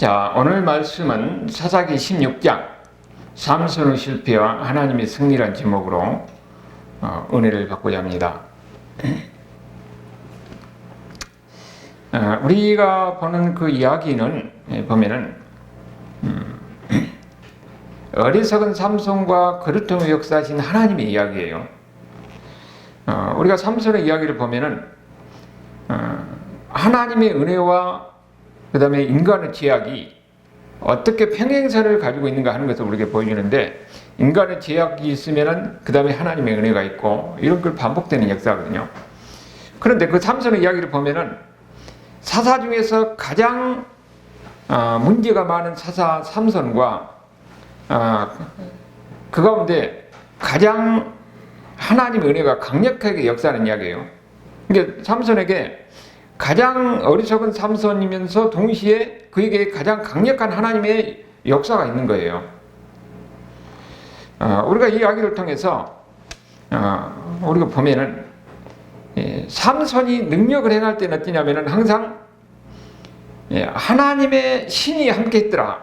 자, 오늘 말씀은 사사기 16장 삼손의 실패와 하나님의 승리란 제목으로 은혜를 받고자 합니다. 우리가 보는 그 이야기는 보면은 어리석은 삼손과 그릇됨의 역사하신 하나님의 이야기예요. 우리가 삼손의 이야기를 보면은 하나님의 은혜와 그 다음에 인간의 죄악이 어떻게 평행선을 가지고 있는가 하는 것을 우리에게 보여주는데, 인간의 죄악이 있으면은 그 다음에 하나님의 은혜가 있고, 이런 걸 반복되는 역사거든요. 그런데 그 삼손의 이야기를 보면은 사사 중에서 가장 문제가 많은 사사 삼손과 그 가운데 가장 하나님의 은혜가 강력하게 역사하는 이야기예요. 그러니까 삼손에게 가장 어리석은 삼손이면서 동시에 그에게 가장 강력한 하나님의 역사가 있는 거예요. 우리가 이 이야기를 통해서 우리가 보면은 삼손이 능력을 행할 때는 어떠냐면은 항상 하나님의 신이 함께 있더라.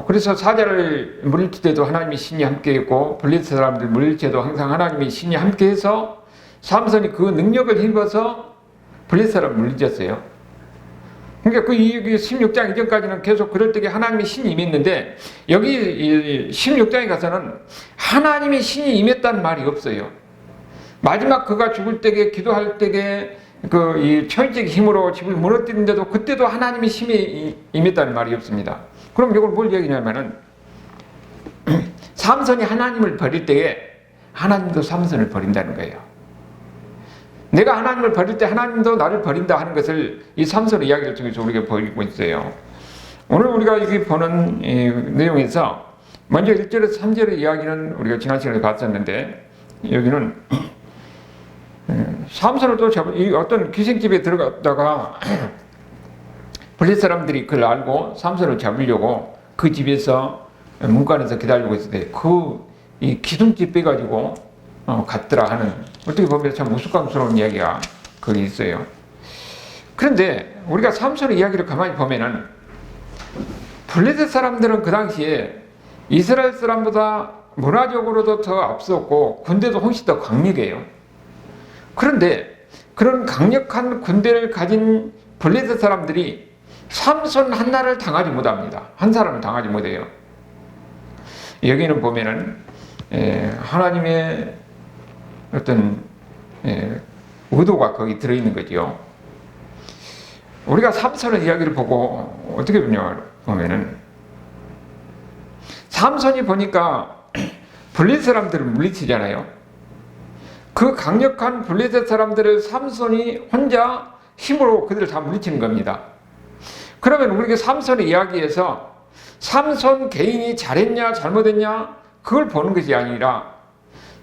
그래서 사자를 물리칠 때도 하나님의 신이 함께 있고, 블레셋 사람들 물리칠 때도 항상 하나님의 신이 함께 해서 삼손이 그 능력을 힘입어서 블레셋 사람을 물리쳤어요. 그러니까 그 16장 이전까지는 계속 그럴 때에 하나님의 신이 임했는데, 여기 16장에 가서는 하나님의 신이 임했다는 말이 없어요. 마지막 그가 죽을 때에 기도할 때에 이 천지의 힘으로 집을 무너뜨리는데도 그때도 하나님의 힘이 임했다는 말이 없습니다. 그럼 이걸 뭘 얘기냐면은 삼손이 하나님을 버릴 때에 하나님도 삼손을 버린다는 거예요. 내가 하나님을 버릴 때 하나님도 나를 버린다 하는 것을 이 삼손의 이야기를 통해서 우리가 보이고 있어요. 오늘 우리가 여기 보는 내용에서 먼저 1절에서 3절의 이야기는 우리가 지난 시간에 봤었는데, 여기는 삼손을 또 어떤 기생집에 들어갔다가 블레셋 사람들이 그걸 알고 삼손을 잡으려고 그 집에서 문간에서 기다리고 있을 때 이 기둥집 빼가지고 갔더라 하는, 어떻게 보면 참 우스꽝스러운 이야기가 거기 있어요. 그런데 우리가 삼손의 이야기를 가만히 보면은 블레셋 사람들은 그 당시에 이스라엘 사람보다 문화적으로도 더 앞섰고 군대도 훨씬 더 강력해요. 그런데 그런 강력한 군대를 가진 블레셋 사람들이 삼손 하나를 당하지 못합니다. 한 사람을 당하지 못해요. 여기는 보면은 하나님의 어떤 의도가 거기 들어있는 거죠. 우리가 삼손의 이야기를 보고 어떻게 보면은 삼손이 보니까 블레셋 사람들을 물리치잖아요. 그 강력한 블레셋 사람들을 삼손이 혼자 힘으로 그들을 다 물리치는 겁니다. 그러면 우리가 삼손의 이야기에서 삼손 개인이 잘했냐 잘못했냐 그걸 보는 것이 아니라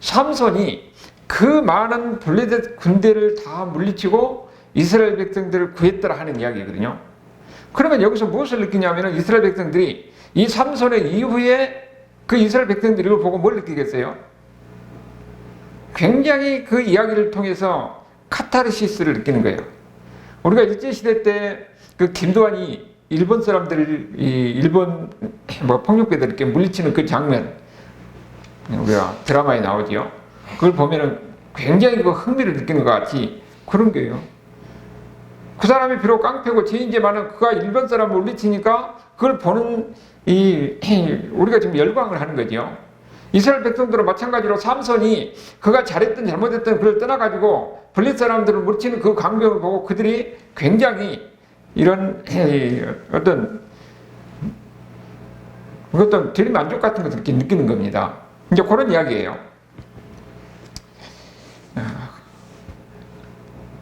삼손이 그 많은 블레셋 군대를 다 물리치고 이스라엘 백성들을 구했더라 하는 이야기거든요. 그러면 여기서 무엇을 느끼냐면 이스라엘 백성들이 이 삼손의 이후에 그 이스라엘 백성들이 이걸 보고 뭘 느끼겠어요? 굉장히 그 이야기를 통해서 카타르시스를 느끼는 거예요. 우리가 일제시대 때 그 김도환이 일본 사람들을 일본 폭력배들 이렇게 물리치는 그 장면, 우리가 드라마에 나오지요. 그걸 보면은 굉장히 그 흥미를 느끼는 것 같이 그런 거예요. 그 사람이 비록 깡패고 죄인지만은 그가 일본 사람을 물리치니까 그걸 보는 우리가 지금 열광을 하는 거죠. 이스라엘 백성들은 마찬가지로 삼손이 그가 잘했든 잘못했든 그걸 떠나가지고 블레셋 사람들을 물리치는 그 광경을 보고 그들이 굉장히 이런 어떤 대리만족 같은 것을 느끼는 겁니다. 이제 그런 이야기예요.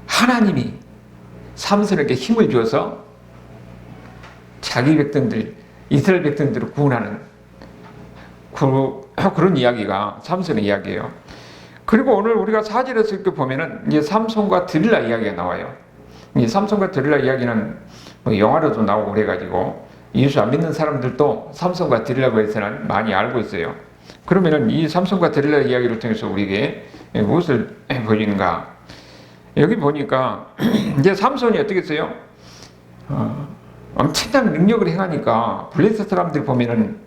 하나님이 삼손에게 힘을 줘서 자기 백성들, 이스라엘 백성들을 구원하는 그런 이야기가 삼손의 이야기예요. 그리고 오늘 우리가 4절에서 이렇게 보면은 이제 삼손과 드릴라 이야기가 나와요. 이 삼손과 드릴라 이야기는 영화로도 나오고 그래가지고 예수 안 믿는 사람들도 삼손과 드릴라에 대해서는 많이 알고 있어요. 그러면은 이 삼손과 드릴라 이야기를 통해서 우리에게 무엇을 보여주는가? 여기 보니까 이제 삼손이 어떻게 했어요? 엄청난 능력을 행하니까 블레셋 사람들이 보면은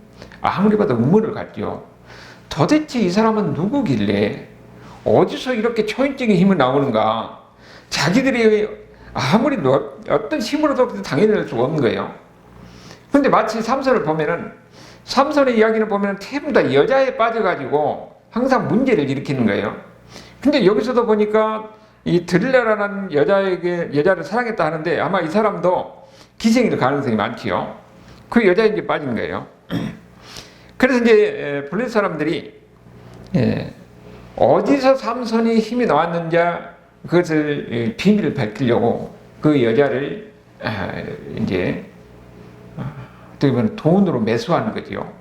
아무리 봐도 의문을 갖죠. 도대체 이 사람은 누구길래 어디서 이렇게 초인적인 힘이 나오는가? 자기들이 아무리 어떤 힘으로도 당해낼 수가 없는 거예요. 근데 마치 삼손을 보면은, 삼손의 이야기를 보면은 전부 다 여자에 빠져가지고 항상 문제를 일으키는 거예요. 근데 여기서도 보니까 이 드릴라라는 여자를 사랑했다 하는데 아마 이 사람도 기생일 가능성이 많지요. 그 여자에 이제 빠진 거예요. 그래서 이제 블레셋 사람들이 어디서 삼손이 힘이 나왔는지 그것을 비밀을 밝히려고 그 여자를 이제 어떻게 보면 돈으로 매수하는 거죠.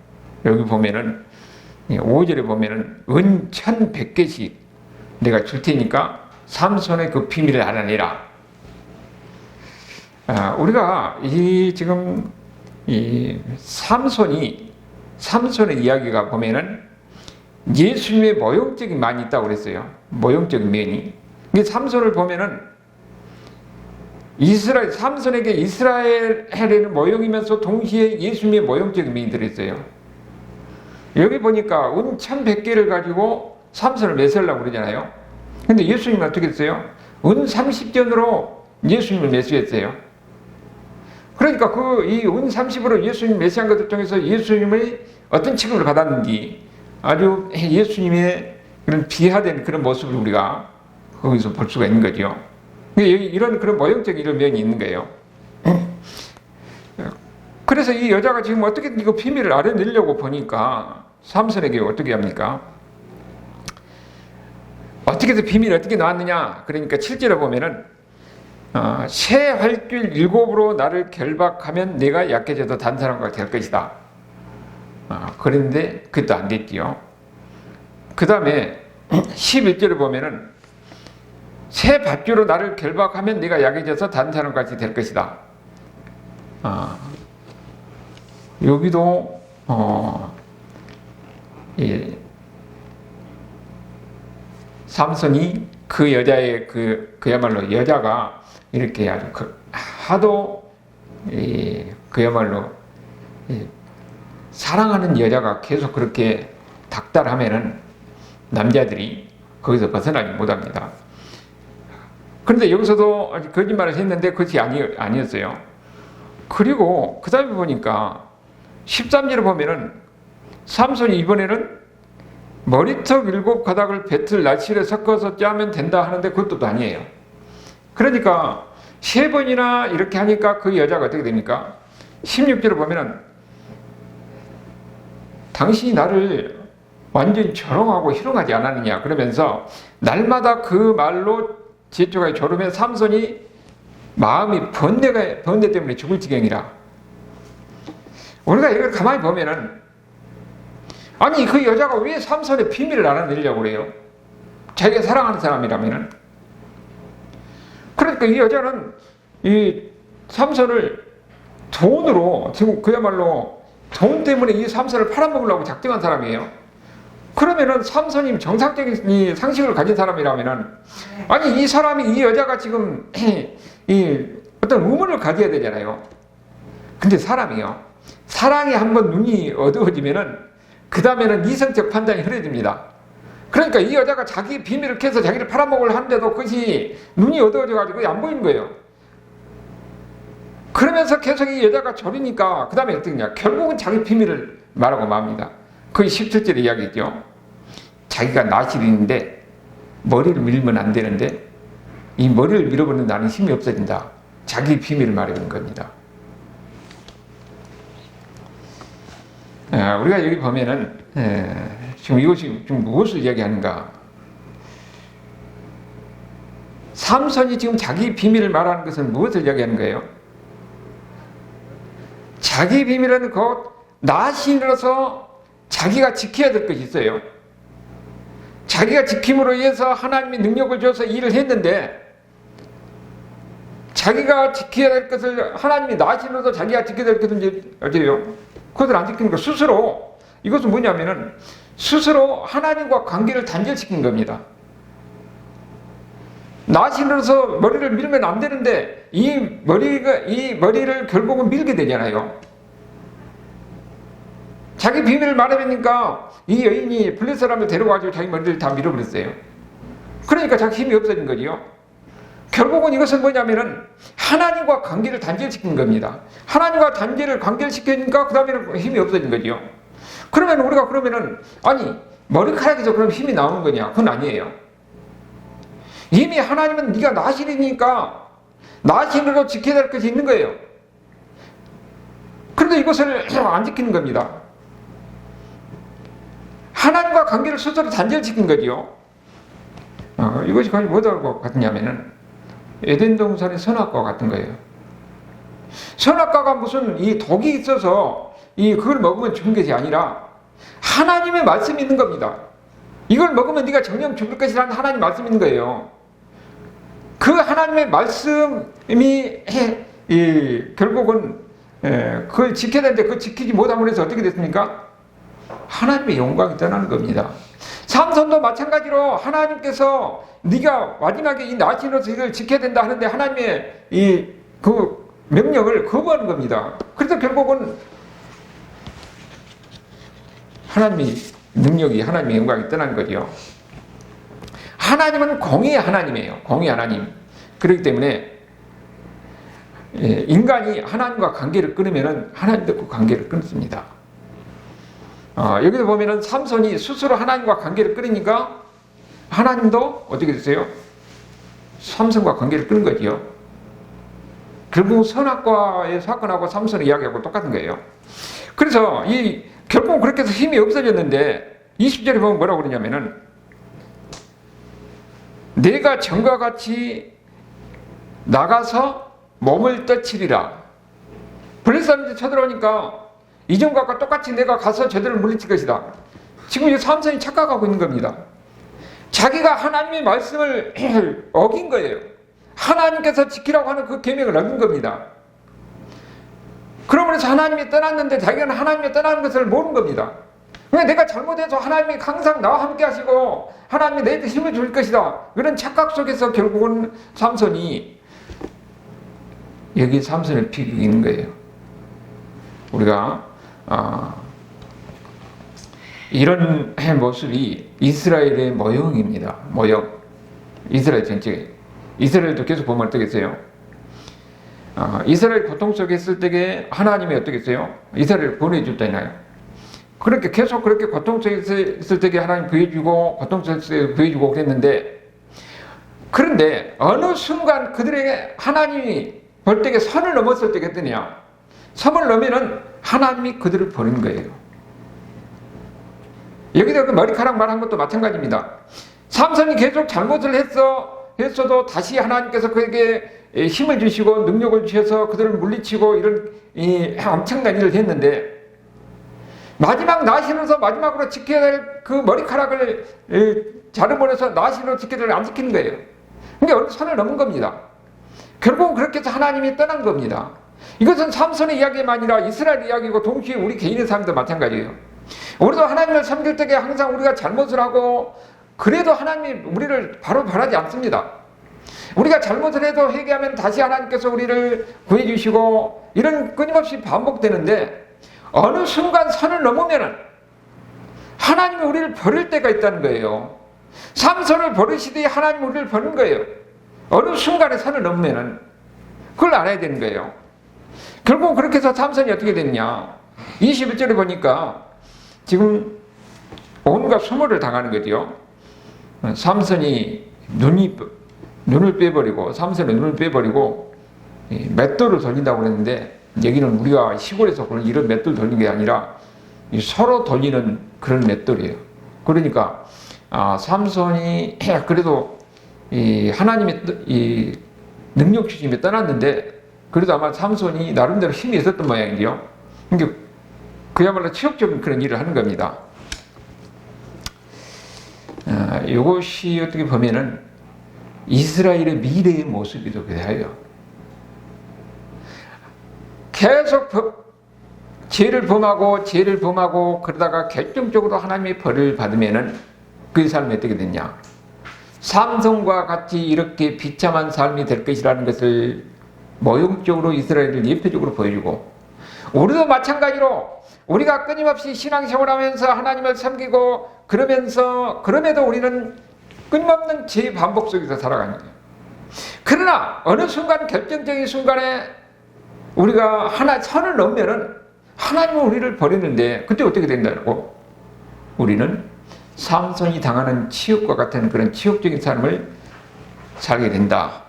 여기 보면은 5절에 보면은 은 1,100개씩 내가 줄 테니까 삼손의 그 비밀을 알아내라. 우리가 지금 삼손의 이야기가 보면은 예수님의 모형적인 면이 있다고 그랬어요. 모형적인 면이. 삼손을 보면은 삼손에게 이스라엘의 모형이면서 동시에 예수님의 모형적인 면이 들어있어요. 여기 보니까 은 1,100개를 가지고 삼손을 매수하려고 그러잖아요. 근데 예수님은 어떻게 했어요? 은 30전으로 예수님을 매수했어요. 그러니까 이 은 30으로 예수님 매수한 것을 통해서 예수님의 어떤 취급을 받았는지 아주 예수님의 그런 비하된 그런 모습을 우리가 거기서 볼 수가 있는 거죠. 이런 그런 모형적인 이런 면이 있는 거예요. 그래서 이 여자가 지금 어떻게 이거 비밀을 알아내려고 보니까 삼손에게 어떻게 합니까? 어떻게 해서 비밀이 어떻게 나왔느냐? 그러니까 7절에 보면은 새 활줄 7으로 나를 결박하면 내가 약해져도 단 사람과 될 것이다. 그런데 그것도 안 됐지요. 그 다음에 11절에 보면은 새 밧줄로 나를 결박하면 네가 약해져서 다른 사람같이 될 것이다. 여기도 삼손이 그 여자의 그야말로 여자가 이렇게 아주 하도 그야말로 사랑하는 여자가 계속 그렇게 닥달하면은 남자들이 거기서 벗어나지 못합니다. 그런데 여기서도 거짓말을 했는데 그것이 아니었어요. 그리고 그 다음에 보니까 13절에 보면은 삼손이 이번에는 머리털 7가닥을 배틀 날씨를 섞어서 짜면 된다 하는데 그것도 아니에요. 그러니까 3번이나 이렇게 하니까 그 여자가 어떻게 됩니까? 16절에 보면은 당신이 나를 완전히 조롱하고 희롱하지 않았느냐 그러면서 날마다 그 말로 제초가 졸음해 삼손이 마음이 번뇌 때문에 죽을 지경이라. 우리가 이걸 가만히 보면은 아니 그 여자가 왜 삼손의 비밀을 알아내려고 그래요? 자기가 사랑하는 사람이라면은. 그러니까 이 여자는 이 삼손을 돈으로 지금 그야말로 돈 때문에 이 삼손을 팔아먹으려고 작정한 사람이에요. 그러면은 삼손이 정상적인 이 상식을 가진 사람이라면은 아니 이 여자가 지금 이 어떤 의문을 가져야 되잖아요. 근데 사람이요. 사랑이 한번 눈이 어두워지면은 그 다음에는 이성적 판단이 흐려집니다. 그러니까 이 여자가 자기 비밀을 캐서 자기를 팔아먹으려 하는데도 그것이 눈이 어두워져가지고 안 보이는 거예요. 그러면서 계속 이 여자가 졸이니까 그 다음에 어떻게 하냐. 결국은 자기 비밀을 말하고 맙니다. 그게 17절의 이야기죠. 자기가 낯이 있는데 머리를 밀면 안 되는데 이 머리를 밀어버리는 나는 힘이 없어진다. 자기 비밀을 말하는 겁니다. 우리가 여기 보면은 지금 이것이 지금 무엇을 이야기하는가? 삼손이 지금 자기 비밀을 말하는 것은 무엇을 이야기하는 거예요? 자기 비밀은 곧 낯이 일어서 자기가 지켜야 될 것이 있어요. 자기가 지킴으로 인해서 하나님이 능력을 줘서 일을 했는데 자기가 지켜야 될 것을 하나님이 낯이 일어서 자기가 지켜야 될 것을 어째요? 그것을 안 지키는 거 스스로. 이것은 뭐냐면은 스스로 하나님과 관계를 단절시킨 겁니다. 나신으로서 머리를 밀면 안 되는데 이 머리를 결국은 밀게 되잖아요. 자기 비밀을 말하니까 이 여인이 블레 사람을 데려가지고 자기 머리를 다 밀어버렸어요. 그러니까 자기 힘이 없어진 거지요. 결국은 이것은 뭐냐면은 하나님과 관계를 단절시킨 겁니다. 하나님과 관계를 시키니까 그 다음에는 힘이 없어진 거지요. 그러면 우리가 그러면은 아니 머리카락에서 그럼 힘이 나오는 거냐? 그건 아니에요. 이미 하나님은 네가 나신이니까 나신으로 지켜야 될 것이 있는 거예요. 그런데 이것을 안 지키는 겁니다. 하나님과 관계를 스스로 단절시킨 거죠. 이것이 과연 뭐라고 같으냐면은 에덴 동산의 선악과와 같은 거예요. 선악과가 무슨 이 독이 있어서 그걸 먹으면 죽은 것이 아니라 하나님의 말씀이 있는 겁니다. 이걸 먹으면 네가 정령 죽을 것이라는 하나님 말씀이 있는 거예요. 그 하나님의 말씀이 결국은 그걸 지켜야 되는데 그걸 지키지 못함으로 해서 어떻게 됐습니까? 하나님의 영광이 떠나는 겁니다. 삼손도 마찬가지로 하나님께서 네가 마지막에 이 나신으로서 이걸 지켜야 된다 하는데 하나님의 그 명령을 거부하는 겁니다. 그래서 결국은 하나님의 능력이, 하나님의 영광이 떠난 거죠. 하나님은 공의의 하나님이에요. 공의의 하나님. 그렇기 때문에 인간이 하나님과 관계를 끊으면 하나님도 그 관계를 끊습니다. 여기서 보면은 삼손이 스스로 하나님과 관계를 끊으니까 하나님도 어떻게 됐어요? 삼손과 관계를 끊은 거지요. 결국 선악과의 사건하고 삼손의 이야기하고 똑같은 거예요. 그래서 결국 그렇게 해서 힘이 없어졌는데 20절에 보면 뭐라고 그러냐면은 내가 전과 같이 나가서 몸을 떠치리라. 블레셋 사람들이 쳐들어오니까 이전과 똑같이 내가 가서 저들을 물리칠 것이다. 지금 이 삼손이 착각하고 있는 겁니다. 자기가 하나님의 말씀을 어긴 거예요. 하나님께서 지키라고 하는 그 계명을 어긴 겁니다. 그러면서 하나님이 떠났는데 자기는 하나님이 떠나는 것을 모르는 겁니다. 그러니까 내가 잘못해서 하나님이 항상 나와 함께 하시고 하나님이 내게 힘을 줄 것이다. 그런 착각 속에서 결국은 삼손이 여기 삼손을 비기는 거예요. 우리가 이런 모습이 이스라엘의 모형입니다. 모형. 이스라엘 전체. 이스라엘도 계속 보면 어떻겠어요? 이스라엘 고통 속에 있을 때에 하나님이 어떻겠어요? 이스라엘을 보내줄 때나요? 그렇게 계속 그렇게 고통 속에 있을 때에 하나님 구해주고 고통 속에 구해주고 그랬는데, 그런데 어느 순간 그들에게 하나님이 볼 때에 선을 넘었을 때가 어떠냐? 선을 넘으면은 하나님이 그들을 버린 거예요. 여기서 그 머리카락 말한 것도 마찬가지입니다. 삼손이 계속 잘못을 했어도 다시 하나님께서 그에게 힘을 주시고 능력을 주셔서 그들을 물리치고 이런 엄청난 일을 했는데, 마지막 나신으로서 마지막으로 지켜야 될 그 머리카락을 자르면서 나신으로 지켜야 될 안 지키는 거예요. 그러니까 어느 선을 넘은 겁니다. 결국은 그렇게 해서 하나님이 떠난 겁니다. 이것은 삼손의 이야기만 아니라 이스라엘 이야기고 동시에 우리 개인의 삶도 마찬가지예요. 우리도 하나님을 섬길 때에 항상 우리가 잘못을 하고 그래도 하나님이 우리를 바로 바라지 않습니다. 우리가 잘못을 해도 회개하면 다시 하나님께서 우리를 구해주시고 이런 끊임없이 반복되는데, 어느 순간 선을 넘으면 하나님이 우리를 버릴 때가 있다는 거예요. 삼손을 버리시듯이 하나님이 우리를 버린 거예요. 어느 순간에 선을 넘으면 그걸 알아야 되는 거예요. 결국 그렇게 해서 삼손이 어떻게 됐냐? 21절에 보니까 지금 온갖 수모를 당하는 거죠. 삼손이 눈을 빼버리고, 삼손의 눈을 빼버리고 맷돌을 돌린다고 그랬는데, 여기는 우리가 시골에서 그런 이런 맷돌 돌리는 게 아니라 서로 돌리는 그런 맷돌이에요. 그러니까 삼손이 그래도 하나님의 능력 주심에 떠났는데, 그래도 아마 삼손이 나름대로 힘이 있었던 모양이죠. 그러니까 그야말로 치욕적인 그런 일을 하는 겁니다. 이것이 어떻게 보면은 이스라엘의 미래의 모습이기도 해요. 계속 죄를 범하고 그러다가 결정적으로 하나님의 벌을 받으면은 그 삶이 어떻게 됐냐? 삼손과 같이 이렇게 비참한 삶이 될 것이라는 것을 모형적으로 이스라엘을 예표적으로 보여주고, 우리도 마찬가지로 우리가 끊임없이 신앙생활하면서 하나님을 섬기고 그럼에도 우리는 끊임없는 죄의 반복 속에서 살아가는 거예요. 그러나 어느 순간, 결정적인 순간에 우리가 하나 선을 넘으면은 하나님은 우리를 버리는데, 그때 어떻게 된다고? 우리는 삼손이 당하는 치욕과 같은 그런 치욕적인 삶을 살게 된다.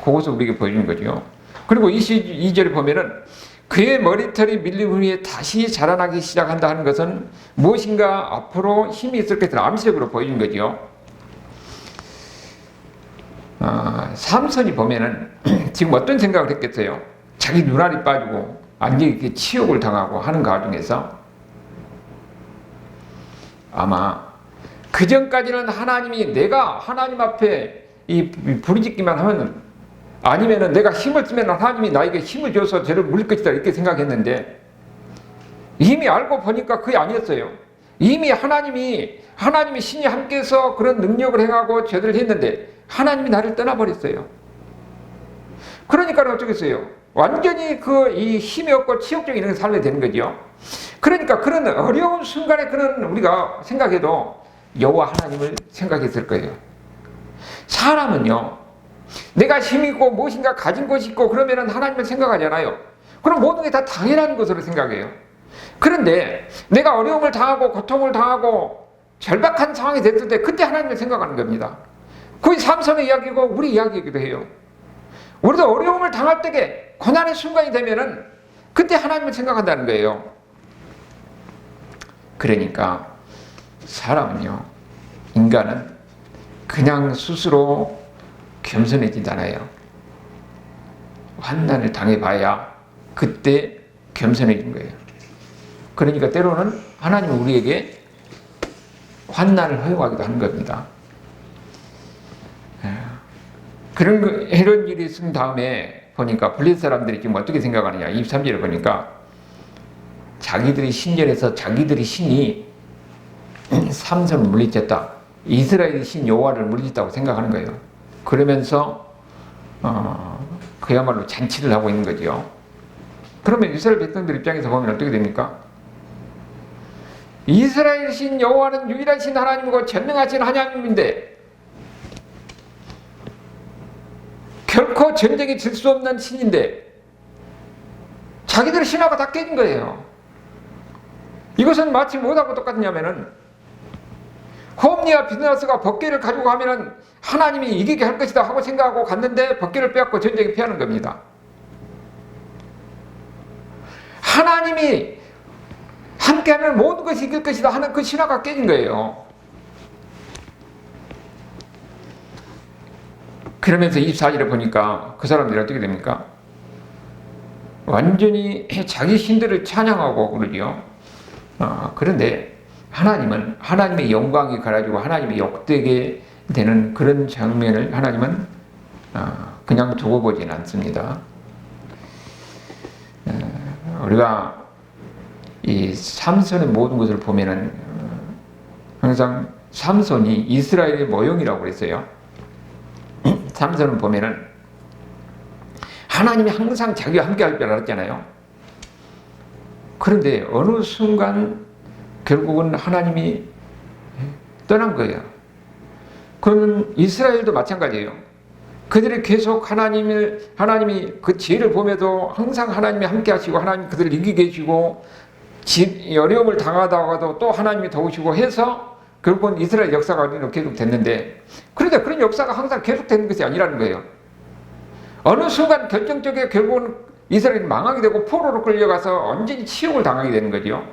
그것을 우리에게 보여주는 거죠. 그리고 22절에 보면은 그의 머리털이 밀림 후에 다시 자라나기 시작한다 하는 것은 무엇인가 앞으로 힘이 있을 것을 암시적으로 보여주는 거죠. 삼손이 보면은 지금 어떤 생각을 했겠어요? 자기 눈알이 빠지고 완전히 이렇게 치욕을 당하고 하는 과정에서 아마 그 전까지는 하나님이, 내가 하나님 앞에 부르짖기만 하면, 아니면은 내가 힘을 쓰면 하나님이 나에게 힘을 줘서 죄를 물릴 것이다 이렇게 생각했는데, 이미 알고 보니까 그게 아니었어요. 이미 하나님이 신이 함께해서 그런 능력을 행하고 죄를 했는데 하나님이 나를 떠나버렸어요. 그러니까 어쩌겠어요? 완전히 이 힘이 없고 치욕적인 이런 삶이 되는 거죠. 그러니까 그런 어려운 순간에 우리가 생각해도 여호와 하나님을 생각했을 거예요. 사람은요, 내가 힘이 있고 무엇인가 가진 것이 있고 그러면 하나님을 생각하잖아요. 그럼 모든 게 다 당연한 것으로 생각해요. 그런데 내가 어려움을 당하고 고통을 당하고 절박한 상황이 됐을 때 그때 하나님을 생각하는 겁니다. 그게 삼손의 이야기고 우리 이야기이기도 해요. 우리도 어려움을 당할 때에 고난의 순간이 되면은 그때 하나님을 생각한다는 거예요. 그러니까 사람은요, 인간은 그냥 스스로 겸손해지잖아요. 환난을 당해봐야 그때 겸손해진 거예요. 그러니까 때로는 하나님은 우리에게 환난을 허용하기도 하는 겁니다. 이런 일이 있은 다음에 보니까 블레셋 사람들이 지금 어떻게 생각하느냐. 23절에 보니까 자기들이 신전에서 자기들이 신이 삼손을 물리쳤다, 이스라엘의 신 여호와를 물리쳤다고 생각하는 거예요. 그러면서 그야말로 잔치를 하고 있는 거죠. 그러면 이스라엘 백성들 입장에서 보면 어떻게 됩니까? 이스라엘 신 여호와는 유일하신 하나님이고 전능하신 하나님인데 결코 전쟁에 질 수 없는 신인데 자기들 신하가 다 깨진 거예요. 이것은 마치 뭐하고 똑같냐면은 홈리와 비느하스가 법궤를 가지고 가면은 하나님이 이기게 할 것이다 하고 생각하고 갔는데 법궤를 빼앗고 전쟁에 피하는 겁니다. 하나님이 함께하면 모든 것이 이길 것이다 하는 그 신화가 깨진 거예요. 그러면서 24절에 보니까 그 사람들이 어떻게 됩니까? 완전히 자기 신들을 찬양하고 그러죠. 그런데 하나님은 하나님의 영광이 가라지고 하나님의 욕되게 되는 그런 장면을 하나님은 그냥 두고 보진 않습니다. 우리가 이 삼손의 모든 것을 보면은 항상 삼손이 이스라엘의 모형이라고 그랬어요. 삼손은 보면은 하나님이 항상 자기와 함께 할 줄 알았잖아요. 그런데 어느 순간 결국은 하나님이 떠난 거예요. 그러면 이스라엘도 마찬가지예요. 그들이 계속 하나님이 그 지혜를 보면서 항상 하나님이 함께 하시고 하나님 그들을 이기게 해주고 어려움을 당하다가도 또 하나님이 도우시고 해서 결국은 이스라엘 역사가 계속 됐는데, 그런데 그런 역사가 항상 계속되는 것이 아니라는 거예요. 어느 순간 결정적에 결국은 이스라엘이 망하게 되고 포로로 끌려가서 완전히 치욕을 당하게 되는 거죠.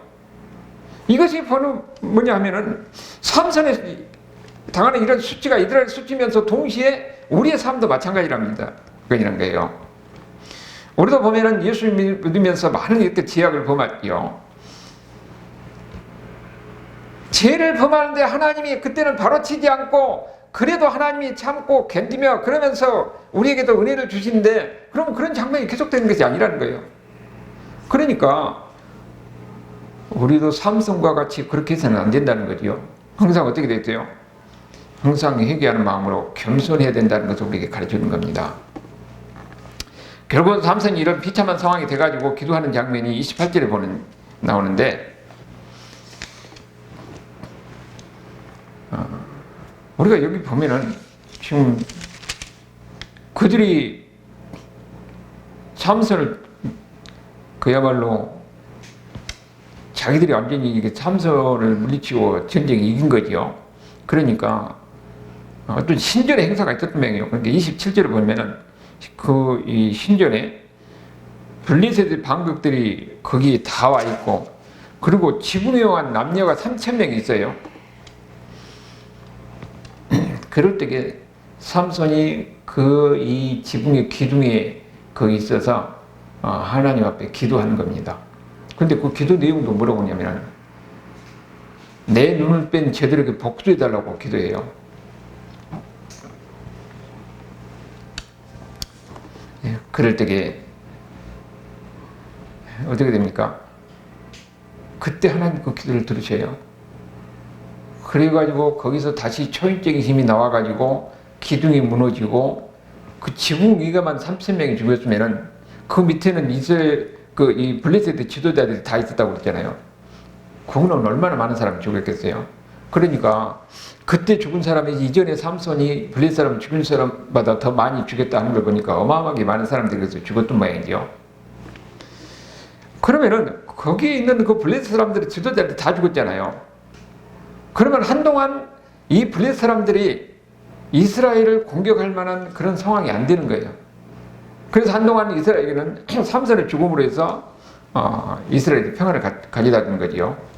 이것이 바로 뭐냐 하면은 삼손에 당하는 이런 수치가 이스라엘 수치면서 동시에 우리의 삶도 마찬가지랍니다. 그런 거예요. 우리도 보면은 예수 믿으면서 많은 이렇게 제약을 범했죠. 죄를 범하는데 하나님이 그때는 바로 치지 않고 그래도 하나님이 참고 견디며 그러면서 우리에게도 은혜를 주시는데, 그럼 그런 장면이 계속되는 것이 아니라는 거예요. 그러니까 우리도 삼손과 같이 그렇게 해서는 안 된다는 거죠. 항상 어떻게 됐어요? 항상 회개하는 마음으로 겸손해야 된다는 것을 우리에게 가르쳐주는 겁니다. 결국은 삼손이 이런 비참한 상황이 돼가지고 기도하는 장면이 28절에 나오는데, 우리가 여기 보면은 지금 그들이 삼손을 그야말로 자기들이 완전히 이게 삼손을 물리치고 전쟁에 이긴 거죠. 그러니까 어떤 신전의 행사가 있었던 모양이에요. 그러니까 27절에 보면은 이 신전에 블레셋의 방극들이 거기에 다 와 있고, 그리고 지붕에한 남녀가 3,000명이 있어요. 그럴 때에 삼손이 이 지붕의 기둥에 거기 있어서 하나님 앞에 기도하는 겁니다. 근데 그 기도 내용도 뭐라고 하냐면, 내 눈을 뺀 제들에게 복수해달라고 기도해요. 그럴 때에 어떻게 됩니까? 그때 하나님 그 기도를 들으셔요. 그래가지고 거기서 다시 초인적인 힘이 나와가지고 기둥이 무너지고, 그 지붕 위에만 3,000명이 죽었으면은 그 밑에는 이 블레셋의 지도자들이 다 있었다고 그랬잖아요. 그거는 얼마나 많은 사람이 죽었겠어요. 그러니까 그때 죽은 사람이 이전에 삼손이 블레셋 사람 죽은 사람보다 더 많이 죽였다 하는 걸 보니까 어마어마하게 많은 사람들이 그래서 죽었던 모양이죠. 그러면은 거기에 있는 그 블레셋 사람들의 지도자들이 다 죽었잖아요. 그러면 한동안 이 블레셋 사람들이 이스라엘을 공격할 만한 그런 상황이 안 되는 거예요. 그래서 한동안 이스라엘에게는 삼손의 죽음으로 해서 이스라엘이 평화를 가져다 준 거지요.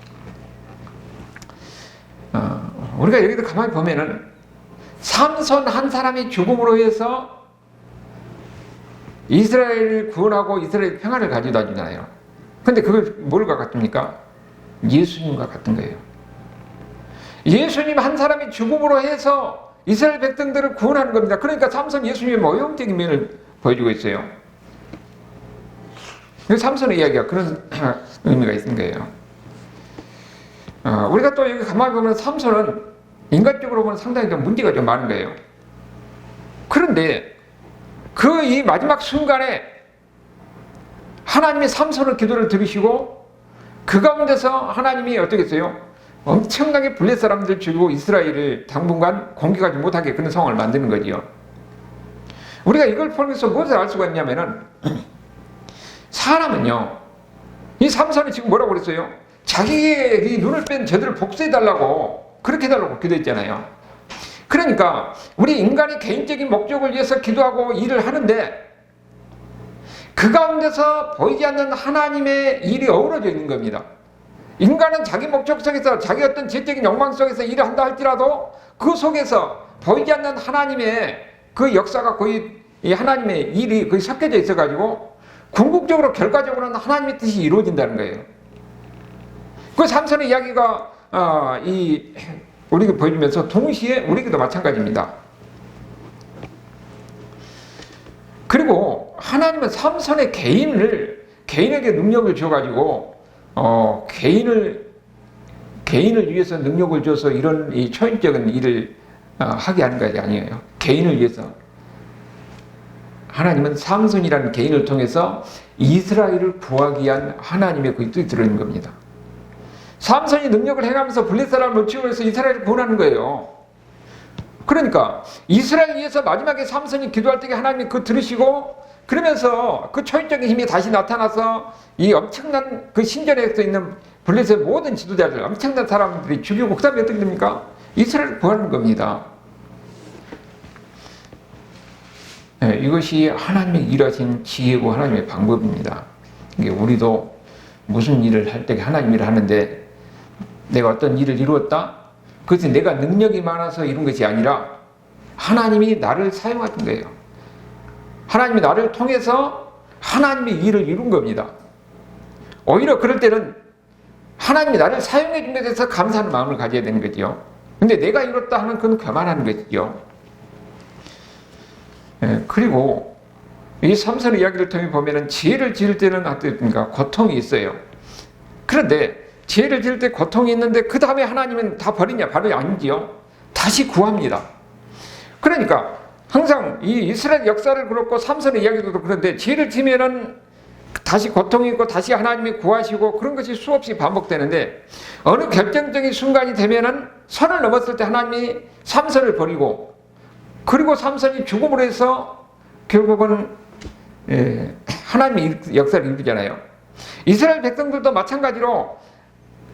우리가 여기도 가만히 보면은 삼손 한 사람의 죽음으로 해서 이스라엘을 구원하고 이스라엘 평화를 가져다 주잖아요. 근데 그걸 뭘과 같습니까? 예수님과 같은 거예요. 예수님 한 사람이 죽음으로 해서 이스라엘 백성들을 구원하는 겁니다. 그러니까 삼손 예수님의 모형적인 면을 보여주고 있어요. 삼손의 이야기가 그런 의미가 있는 거예요. 우리가 또 여기 가만히 보면 삼손은 인간적으로 보면 상당히 좀 문제가 좀 많은 거예요. 그런데 이 마지막 순간에 하나님이 삼손의 기도를 들으시고 그 가운데서 하나님이 어떻게 했어요? 엄청나게 블레셋 사람들 죽이고 이스라엘을 당분간 공격하지 못하게 그런 상황을 만드는 거지요. 우리가 이걸 보면서 무엇을 알 수가 있냐면은, 사람은요, 이 삼손이 지금 뭐라고 그랬어요? 자기의 눈을 뺀 저들을 복수해달라고, 그렇게 해달라고 기도했잖아요. 그러니까 우리 인간이 개인적인 목적을 위해서 기도하고 일을 하는데 그 가운데서 보이지 않는 하나님의 일이 어우러져 있는 겁니다. 인간은 자기 목적 속에서 자기 어떤 지적인 욕망 속에서 일을 한다 할지라도 그 속에서 보이지 않는 하나님의 그 역사가 거의 이 하나님의 일이 거의 섞여져 있어가지고 궁극적으로 결과적으로는 하나님의 뜻이 이루어진다는 거예요. 그 삼손의 이야기가 우리가 보여주면서 동시에 우리에게도 마찬가지입니다. 그리고 하나님은 삼손의 개인에게 능력을 줘가지고 개인을 위해서 능력을 줘서 이런 이 초인적인 일을 하게 하는 것이 아니에요. 개인을 위해서. 하나님은 삼손이라는 개인을 통해서 이스라엘을 구하기 위한 하나님의 그 뜻이 들어있는 겁니다. 삼손이 능력을 행하면서 블레셋 사람을 놓치고 해서 이스라엘을 구원하는 거예요. 그러니까 이스라엘 위해서 마지막에 삼손이 기도할 때 하나님이 그 들으시고, 그러면서 그 초인적인 힘이 다시 나타나서 이 엄청난 그 신전에 있는 블레셋 모든 지도자들, 엄청난 사람들이 죽이고, 그 다음에 어떻게 됩니까? 이스라엘을 구하는 겁니다. 이것이 하나님이 일하신 지혜고 하나님의 방법입니다. 이게 우리도 무슨 일을 할 때 하나님 일을 하는데 내가 어떤 일을 이루었다? 그것은 내가 능력이 많아서 이룬 것이 아니라 하나님이 나를 사용하는 거예요. 하나님이 나를 통해서 하나님의 일을 이룬 겁니다. 오히려 그럴 때는 하나님이 나를 사용해 준 것에 대해서 감사하는 마음을 가져야 되는 거죠. 근데 내가 이뤘다 하는 건 교만하는 것이죠. 그리고 이 삼손의 이야기를 통해 보면은 지혜를 지을 때는 어떻습니까? 고통이 있어요. 그런데 지혜를 지을 때 고통이 있는데 그 다음에 하나님은 다 버리냐? 바로 아니지요. 다시 구합니다. 그러니까 항상 이 이스라엘 역사를 그렇고 삼손의 이야기도 그런데 죄를 지면은 다시 고통이 있고 다시 하나님이 구하시고 그런 것이 수없이 반복되는데 어느 결정적인 순간이 되면은 선을 넘었을 때 하나님이 삼손을 버리고 그리고 삼손이 죽음으로 해서 결국은 하나님이 역사를 이루잖아요. 이스라엘 백성들도 마찬가지로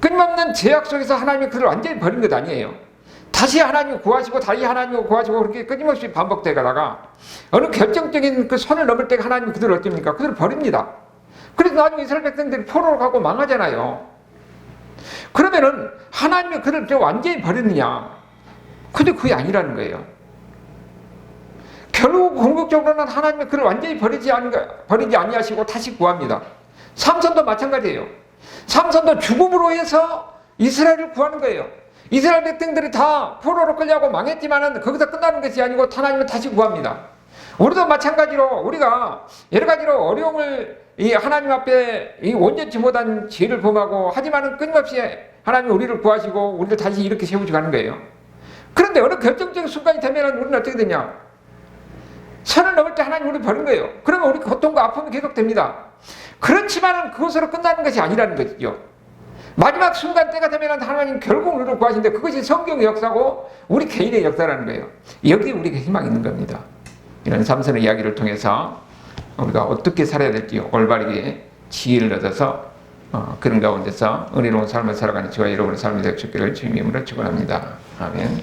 끊임없는 제약 속에서 하나님이 그를 완전히 버린 것 아니에요. 다시 하나님을 구하시고 다시 하나님을 구하시고 그렇게 끊임없이 반복돼 가다가 어느 결정적인 그 선을 넘을 때 하나님이 그들을 어떻습니까? 그들을 버립니다. 그래서 나중에 이스라엘 백성들이 포로로 가고 망하잖아요. 그러면은 하나님이 그들을 완전히 버리느냐? 근데 그게 아니라는 거예요. 결국 궁극적으로는 하나님이 그를 완전히 버리지 아니하시고 다시 구합니다. 삼손도 마찬가지예요. 삼손도 죽음으로 해서 이스라엘을 구하는 거예요. 이스라엘 백성들이 다 포로로 끌려고 망했지만은 거기서 끝나는 것이 아니고 하나님은 다시 구합니다. 우리도 마찬가지로 우리가 여러 가지로 어려움을 이 하나님 앞에 이 온전치 못한 죄를 범하고 하지만은 끊임없이 하나님이 우리를 구하시고 우리를 다시 이렇게 세우시 가는 거예요. 그런데 어느 결정적인 순간이 되면은 우리는 어떻게 되냐? 선을 넘을 때 하나님 우리를 버린 거예요. 그러면 우리 고통과 아픔이 계속됩니다. 그렇지만은 그것으로 끝나는 것이 아니라는 것이죠. 마지막 순간 때가 되면 하나님 결국 우리를 구하시는데 그것이 성경의 역사고 우리 개인의 역사라는 거예요. 여기에 우리가 희망이 있는 겁니다. 이런 삼손의 이야기를 통해서 우리가 어떻게 살아야 될지 올바르게 지혜를 얻어서 그런 가운데서 은혜로운 삶을 살아가는 저와 여러분의 삶이 될 수 있기를 주님의 이름으로 축원합니다. 아멘.